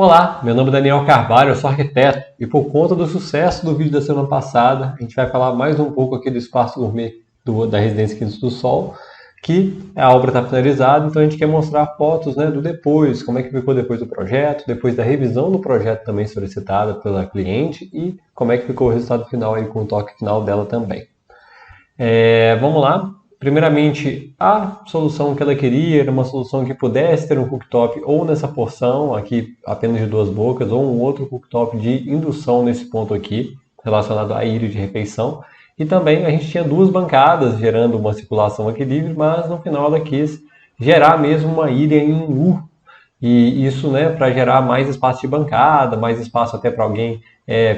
Olá, meu nome é Daniel Carvalho, eu sou arquiteto e por conta do sucesso do vídeo da semana passada, a gente vai falar mais um pouco aqui do espaço gourmet da Residência Quintos do Sol, que a obra está finalizada, então a gente quer mostrar fotos, né, do depois, como é que ficou depois do projeto, depois da revisão do projeto também solicitada pela cliente e como é que ficou o resultado final aí com o toque final dela também. Vamos lá. Primeiramente, a solução que ela queria era uma solução que pudesse ter um cooktop ou nessa porção aqui apenas de duas bocas ou um outro cooktop de indução nesse ponto aqui, relacionado à ilha de refeição. E também a gente tinha duas bancadas gerando uma circulação equilíbrio, mas no final ela quis gerar mesmo uma ilha em U, e isso, né, para gerar mais espaço de bancada, mais espaço até para alguém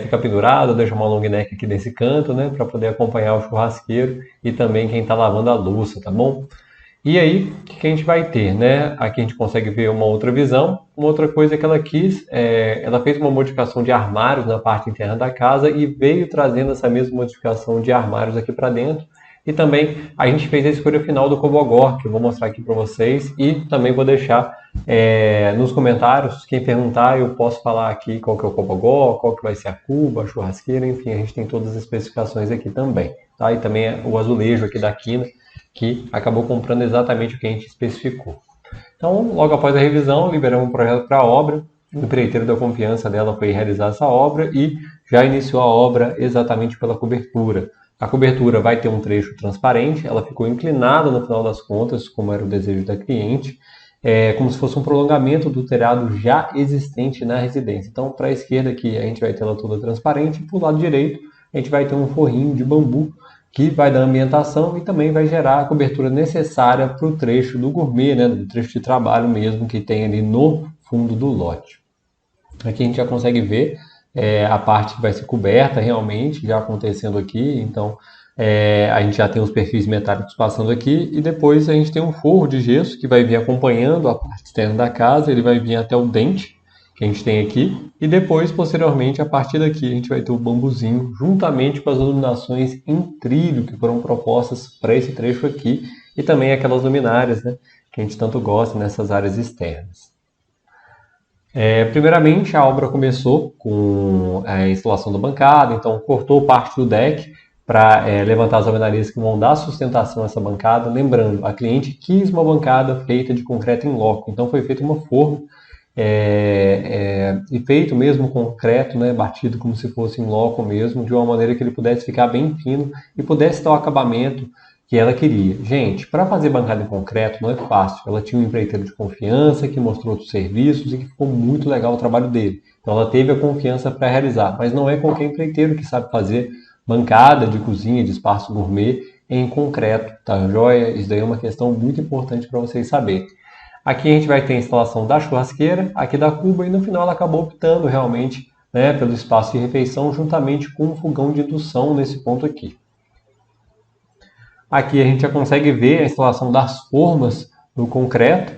ficar pendurado, deixar uma long neck aqui nesse canto, né, para poder acompanhar o churrasqueiro e também quem está lavando a louça, tá bom? E aí, o que a gente vai ter, né? Aqui a gente consegue ver uma outra visão. Uma outra coisa que ela quis, ela fez uma modificação de armários na parte interna da casa e veio trazendo essa mesma modificação de armários aqui para dentro. E também a gente fez a escolha final do Cobogó, que eu vou mostrar aqui para vocês. E também vou deixar nos comentários, quem perguntar, eu posso falar aqui qual que é o Cobogó, qual que vai ser a cuba, a churrasqueira, enfim, a gente tem todas as especificações aqui também. Tá? E também o azulejo aqui da quina, que acabou comprando exatamente o que a gente especificou. Então, logo após a revisão, liberamos um projeto para a obra. O empreiteiro da confiança dela foi realizar essa obra e já iniciou a obra exatamente pela cobertura. A cobertura vai ter um trecho transparente, ela ficou inclinada no final das contas, como era o desejo da cliente, como se fosse um prolongamento do telhado já existente na residência. Então, para a esquerda aqui, a gente vai ter ela toda transparente, e para o lado direito, a gente vai ter um forrinho de bambu que vai dar ambientação e também vai gerar a cobertura necessária para o trecho do gourmet, né, do trecho de trabalho mesmo que tem ali no fundo do lote. Aqui a gente já consegue ver a parte que vai ser coberta realmente, já acontecendo aqui, então a gente já tem os perfis metálicos passando aqui e depois a gente tem um forro de gesso que vai vir acompanhando a parte externa da casa, ele vai vir até o dente que a gente tem aqui, e depois, posteriormente, a partir daqui, a gente vai ter o bambuzinho, juntamente com as iluminações em trilho que foram propostas para esse trecho aqui, e também aquelas luminárias, né, que a gente tanto gosta nessas áreas externas. Primeiramente, a obra começou com a instalação da bancada, então cortou parte do deck para levantar as alvenarias que vão dar sustentação a essa bancada. Lembrando, a cliente quis uma bancada feita de concreto em loco, então foi feita uma forma e feito mesmo concreto, né, batido como se fosse em loco mesmo, de uma maneira que ele pudesse ficar bem fino e pudesse dar o acabamento que ela queria. Gente, para fazer bancada em concreto não é fácil. Ela tinha um empreiteiro de confiança que mostrou outros serviços e que ficou muito legal o trabalho dele. Então ela teve a confiança para realizar, mas não é qualquer empreiteiro que sabe fazer bancada de cozinha, de espaço gourmet em concreto, tá joia? Isso daí é uma questão muito importante para vocês saberem. Aqui a gente vai ter a instalação da churrasqueira, aqui da cuba, e no final ela acabou optando realmente, né, pelo espaço de refeição juntamente com um fogão de indução nesse ponto aqui. Aqui a gente já consegue ver a instalação das formas no concreto,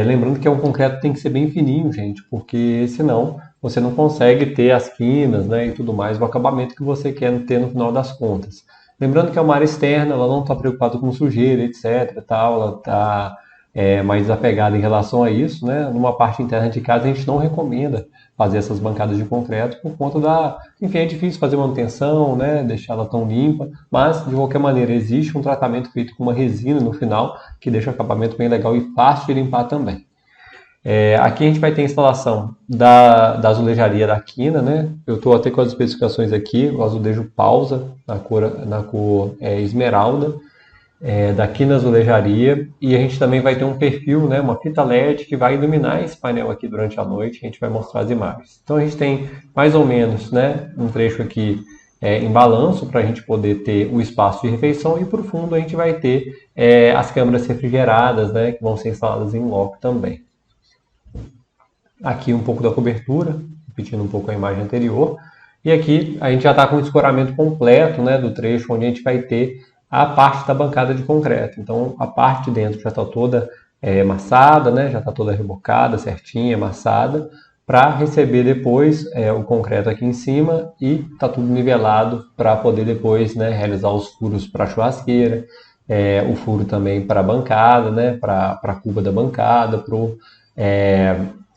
lembrando que um concreto tem que ser bem fininho, gente, porque senão você não consegue ter as quinas, né, e tudo mais, o acabamento que você quer ter no final das contas. Lembrando que é uma área externa, ela não está preocupada com sujeira, etc. Tal, ela está mais desapegada em relação a isso, né? Numa parte interna de casa a gente não recomenda fazer essas bancadas de concreto por conta enfim, é difícil fazer manutenção, né? Deixar ela tão limpa, mas de qualquer maneira existe um tratamento feito com uma resina no final que deixa o acabamento bem legal e fácil de limpar também. Aqui a gente vai ter a instalação da azulejaria da quina, né? Eu estou até com as especificações aqui, o azulejo pausa na cor esmeralda, da quina azulejaria, e a gente também vai ter um perfil, né, uma fita LED que vai iluminar esse painel aqui durante a noite, a gente vai mostrar as imagens. Então a gente tem mais ou menos, né, um trecho aqui em balanço para a gente poder ter o espaço de refeição e por fundo a gente vai ter as câmeras refrigeradas, né, que vão ser instaladas em loco também. Aqui um pouco da cobertura, repetindo um pouco a imagem anterior, e aqui a gente já está com o escoramento completo, né, do trecho onde a gente vai ter a parte da bancada de concreto. Então a parte de dentro já está toda amassada, né? Já está toda rebocada, certinha, amassada, para receber depois o concreto aqui em cima e está tudo nivelado para poder depois, né, realizar os furos para a churrasqueira, o furo também para a bancada, né, para a cuba da bancada,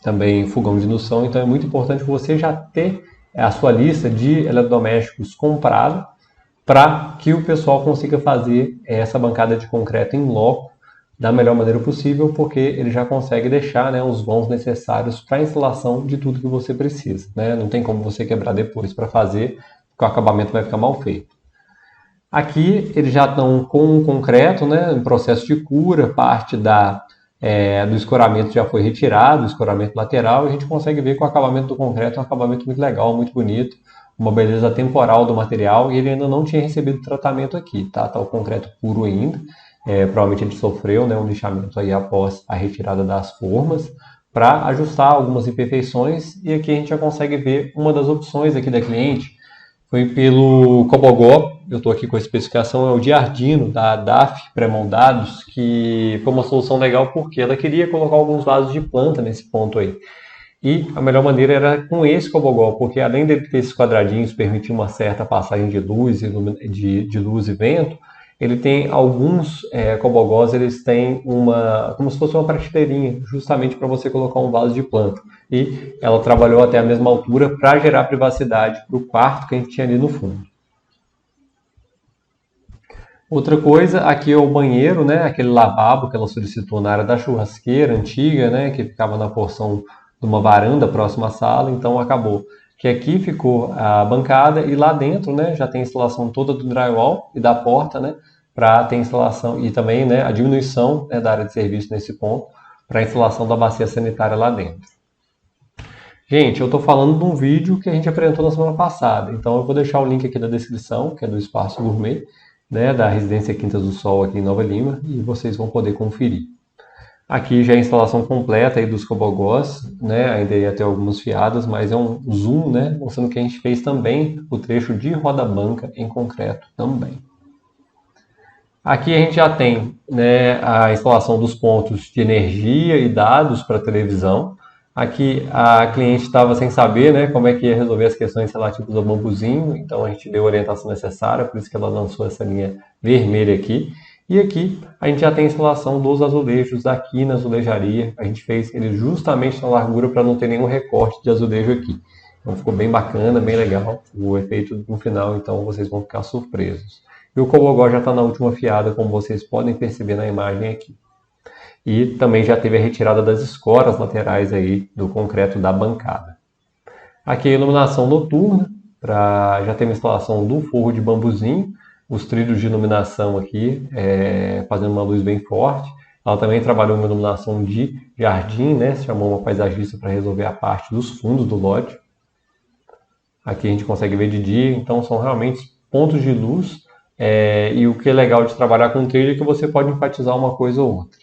também fogão de indução, então é muito importante você já ter a sua lista de eletrodomésticos comprada para que o pessoal consiga fazer essa bancada de concreto em loco da melhor maneira possível, porque ele já consegue deixar, né, os vãos necessários para a instalação de tudo que você precisa, né? Não tem como você quebrar depois para fazer, porque o acabamento vai ficar mal feito. Aqui eles já estão com o concreto, né, em processo de cura, parte do escoramento já foi retirado, o escoramento lateral, e a gente consegue ver que o acabamento do concreto é um acabamento muito legal, muito bonito, uma beleza temporal do material, e ele ainda não tinha recebido tratamento aqui, tá? Tá o concreto puro ainda, provavelmente ele sofreu, né, um lixamento aí após a retirada das formas, para ajustar algumas imperfeições, e aqui a gente já consegue ver uma das opções aqui da cliente, foi pelo Cobogó, eu estou aqui com a especificação, é o Giardino da DAF pré-moldados, que foi uma solução legal porque ela queria colocar alguns vasos de planta nesse ponto aí. E a melhor maneira era com esse Cobogó, porque além de ter esses quadradinhos, permitir uma certa passagem de luz de luz e vento, ele tem alguns cobogós, eles têm como se fosse uma prateleirinha, justamente para você colocar um vaso de planta. E ela trabalhou até a mesma altura para gerar privacidade para o quarto que a gente tinha ali no fundo. Outra coisa, aqui é o banheiro, né? Aquele lavabo que ela solicitou na área da churrasqueira antiga, né? Que ficava na porção de uma varanda próxima à sala, então acabou que aqui ficou a bancada e lá dentro, né, já tem a instalação toda do drywall e da porta, né, para ter instalação e também, né, a diminuição, né, da área de serviço nesse ponto para a instalação da bacia sanitária lá dentro. Gente, eu estou falando de um vídeo que a gente apresentou na semana passada, então eu vou deixar o link aqui na descrição, que é do Espaço Gourmet, né, da Residência Quintas do Sol aqui em Nova Lima, e vocês vão poder conferir. Aqui já é a instalação completa aí dos cobogós, né? Ainda ia ter algumas fiadas, mas é um zoom, né? Mostrando que a gente fez também o trecho de roda-banca em concreto também. Aqui a gente já tem, né, a instalação dos pontos de energia e dados para televisão. Aqui a cliente estava sem saber, né, como é que ia resolver as questões relativas ao bambuzinho, então a gente deu a orientação necessária, por isso que ela lançou essa linha vermelha aqui. E aqui a gente já tem a instalação dos azulejos aqui na azulejaria. A gente fez ele justamente na largura para não ter nenhum recorte de azulejo aqui. Então ficou bem bacana, bem legal o efeito no final, então vocês vão ficar surpresos. E o cobogó já está na última fiada, como vocês podem perceber na imagem aqui. E também já teve a retirada das escoras laterais aí do concreto da bancada. Aqui a iluminação noturna, já tem uma instalação do forro de bambuzinho, os trilhos de iluminação aqui, fazendo uma luz bem forte. Ela também trabalhou uma iluminação de jardim, né? Chamou uma paisagista para resolver a parte dos fundos do lote. Aqui a gente consegue ver de dia, então são realmente pontos de luz. E o que é legal de trabalhar com trilho é que você pode enfatizar uma coisa ou outra.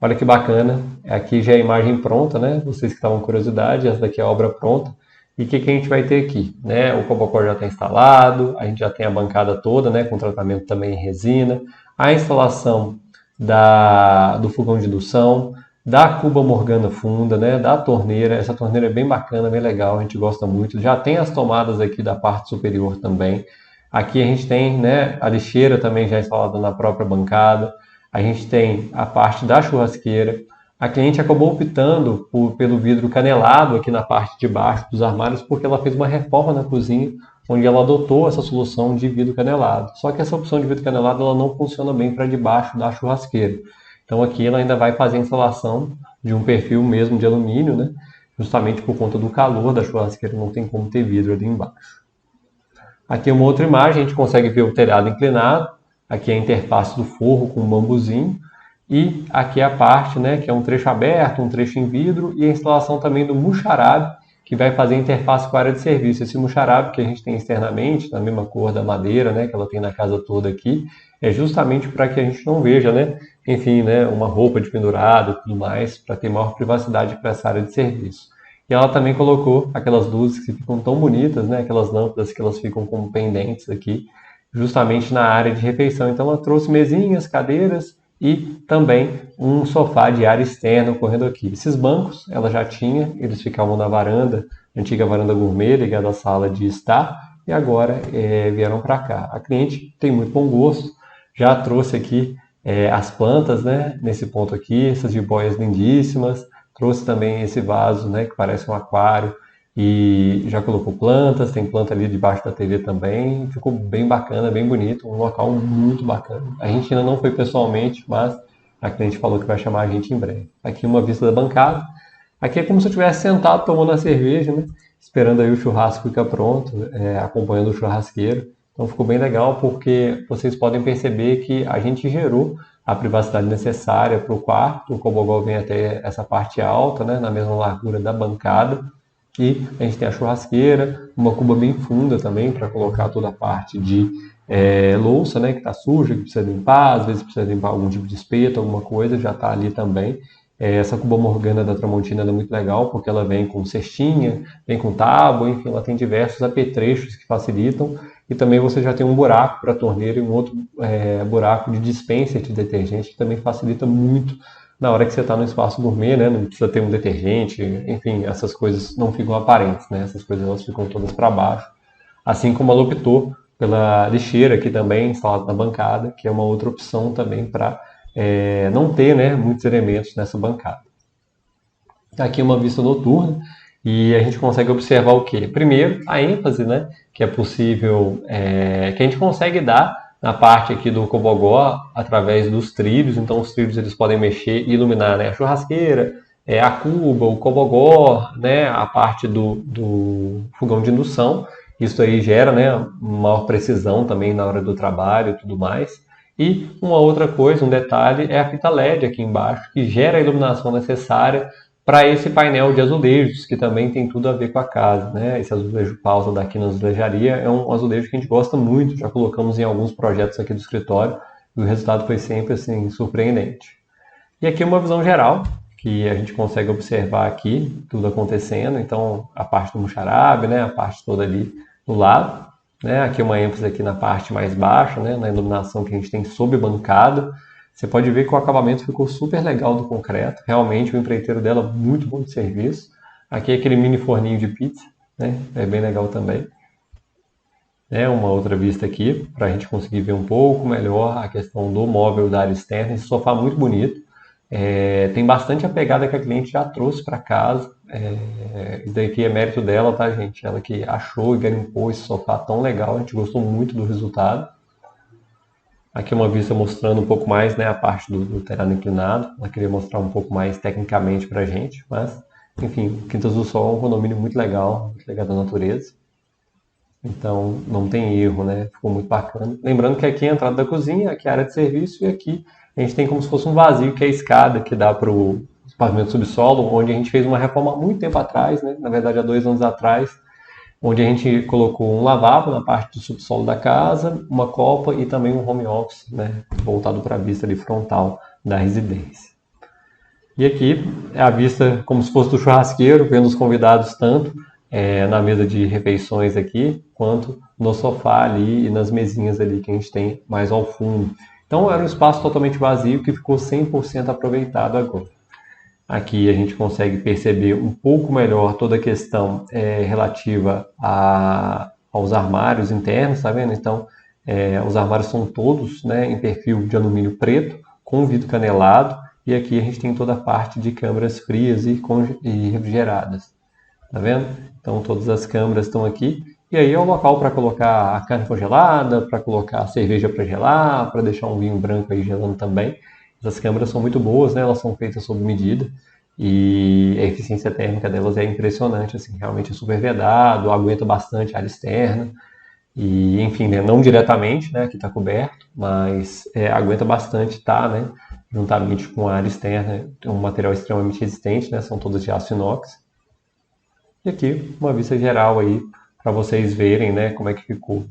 Olha que bacana, aqui já é a imagem pronta, né? Vocês que estavam com curiosidade, essa daqui é a obra pronta. E o que a gente vai ter aqui? Né? O Cobocó já está instalado, a gente já tem a bancada toda, né, com tratamento também em resina, a instalação do fogão de indução, da cuba morgana funda, né, da torneira. Essa torneira é bem bacana, bem legal, a gente gosta muito. Já tem as tomadas aqui da parte superior também. Aqui a gente tem, né, a lixeira também já instalada na própria bancada. A gente tem a parte da churrasqueira. A cliente acabou optando pelo vidro canelado aqui na parte de baixo dos armários porque ela fez uma reforma na cozinha onde ela adotou essa solução de vidro canelado. Só que essa opção de vidro canelado ela não funciona bem para debaixo da churrasqueira. Então aqui ela ainda vai fazer a instalação de um perfil mesmo de alumínio, né? Justamente por conta do calor da churrasqueira, não tem como ter vidro ali embaixo. Aqui uma outra imagem, a gente consegue ver o telhado inclinado. Aqui é a interface do forro com o bambuzinho. E aqui é a parte, né, que é um trecho aberto, um trecho em vidro e a instalação também do muxarabe, que vai fazer a interface com a área de serviço. Esse muxarabe que a gente tem externamente, na mesma cor da madeira, né, que ela tem na casa toda aqui, é justamente para que a gente não veja, né, enfim, né, uma roupa de pendurado e tudo mais, para ter maior privacidade para essa área de serviço. E ela também colocou aquelas luzes que ficam tão bonitas, né, aquelas lâmpadas que elas ficam como pendentes aqui, justamente na área de refeição. Então ela trouxe mesinhas, cadeiras, e também um sofá de área externa ocorrendo aqui. Esses bancos ela já tinha, eles ficavam na varanda, antiga varanda gourmet, ligada à sala de estar, e agora vieram para cá. A cliente tem muito bom gosto, já trouxe aqui as plantas, né, nesse ponto aqui, essas jiboias lindíssimas, trouxe também esse vaso, né, que parece um aquário, e já colocou plantas, tem planta ali debaixo da TV também, ficou bem bacana, bem bonito, um local muito bacana. A gente ainda não foi pessoalmente, mas a cliente falou que vai chamar a gente em breve. Aqui uma vista da bancada, aqui é como se eu estivesse sentado tomando a cerveja, né, esperando aí o churrasco ficar pronto, acompanhando o churrasqueiro. Então ficou bem legal porque vocês podem perceber que a gente gerou a privacidade necessária para o quarto. O Cobogó vem até essa parte alta, né, na mesma largura da bancada. E a gente tem a churrasqueira, uma cuba bem funda também para colocar toda a parte de louça, né, que está suja, que precisa limpar, às vezes precisa limpar algum tipo de espeto, alguma coisa, já está ali também. Essa cuba Morgana da Tramontina é muito legal porque ela vem com cestinha, vem com tábua, enfim, ela tem diversos apetrechos que facilitam. E também você já tem um buraco para a torneira e um outro buraco de dispenser de detergente que também facilita muito na hora que você está no espaço gourmet, né? Não precisa ter um detergente, enfim, essas coisas não ficam aparentes, né? Essas coisas elas ficam todas para baixo. Assim como ela optou pela lixeira aqui também, instalada na bancada, que é uma outra opção também para não ter, né, muitos elementos nessa bancada. Aqui uma vista noturna e a gente consegue observar o quê? Primeiro, a ênfase, né, que é possível, que a gente consegue dar na parte aqui do Cobogó através dos trilhos. Então os trilhos eles podem mexer e iluminar, né, a churrasqueira, a cuba, o Cobogó, né, a parte do fogão de indução. Isso aí gera, né, maior precisão também na hora do trabalho e tudo mais. E uma outra coisa, um detalhe, é a fita LED aqui embaixo, que gera a iluminação necessária para esse painel de azulejos, que também tem tudo a ver com a casa, né? Esse azulejo pausa daqui na azulejaria é um azulejo que a gente gosta muito, já colocamos em alguns projetos aqui do escritório, e o resultado foi sempre assim surpreendente. E aqui uma visão geral, que a gente consegue observar aqui tudo acontecendo, então a parte do muxarabe, né? A parte toda ali do lado, né? Aqui uma ênfase aqui na parte mais baixa, né? Na iluminação que a gente tem sob bancada. Você pode ver que o acabamento ficou super legal do concreto. Realmente o empreiteiro dela muito bom de serviço. Aqui é aquele mini forninho de pizza, né? É bem legal também. Uma outra vista aqui para a gente conseguir ver um pouco melhor a questão do móvel da área externa. Esse sofá muito bonito. Tem bastante a pegada que a cliente já trouxe para casa. Isso daqui é mérito dela, tá, gente? Ela que achou e garimpou esse sofá tão legal. A gente gostou muito do resultado. Aqui uma vista mostrando um pouco mais, né, a parte do telhado inclinado. Ela queria mostrar um pouco mais tecnicamente para a gente, mas, enfim, Quintas do Sol é um condomínio muito legal da natureza. Então, não tem erro, né? Ficou muito bacana. Lembrando que aqui é a entrada da cozinha, aqui é a área de serviço, e aqui a gente tem como se fosse um vazio, que é a escada que dá para o pavimento subsolo, onde a gente fez uma reforma há muito tempo atrás, né? Na verdade, há 2 anos atrás, onde a gente colocou um lavabo na parte do subsolo da casa, uma copa e também um home office, né, voltado para a vista ali frontal da residência. E aqui é a vista como se fosse do churrasqueiro, vendo os convidados tanto na mesa de refeições aqui, quanto no sofá ali e nas mesinhas ali que a gente tem mais ao fundo. Então era um espaço totalmente vazio que ficou 100% aproveitado agora. Aqui a gente consegue perceber um pouco melhor toda a questão relativa aos armários internos, tá vendo? Então, os armários são todos, né, em perfil de alumínio preto, com vidro canelado, e aqui a gente tem toda a parte de câmaras frias e refrigeradas, tá vendo? Então, todas as câmaras estão aqui, e aí é o local para colocar a carne congelada, para colocar a cerveja para gelar, para deixar um vinho branco aí gelando também. Essas câmeras são muito boas, né? Elas são feitas sob medida e a eficiência térmica delas é impressionante, assim, realmente é super vedado, aguenta bastante a área externa e, enfim, né, não diretamente, né, aqui está coberto, mas aguenta bastante, tá, né, juntamente com a área externa, é um material extremamente resistente, né, são todas de aço inox. E aqui uma vista geral aí para vocês verem, né, como é que ficou.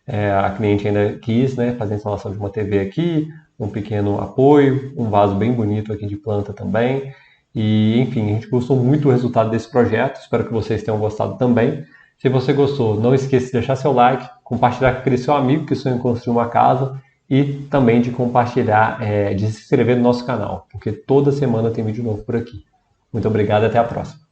A cliente ainda quis, né, fazer a instalação de uma TV aqui, um pequeno apoio, um vaso bem bonito aqui de planta também. E, enfim, a gente gostou muito do resultado desse projeto, espero que vocês tenham gostado também. Se você gostou, não esqueça de deixar seu like, compartilhar com aquele seu amigo que sonha em construir uma casa e também de compartilhar, de se inscrever no nosso canal, porque toda semana tem vídeo novo por aqui. Muito obrigado e até a próxima.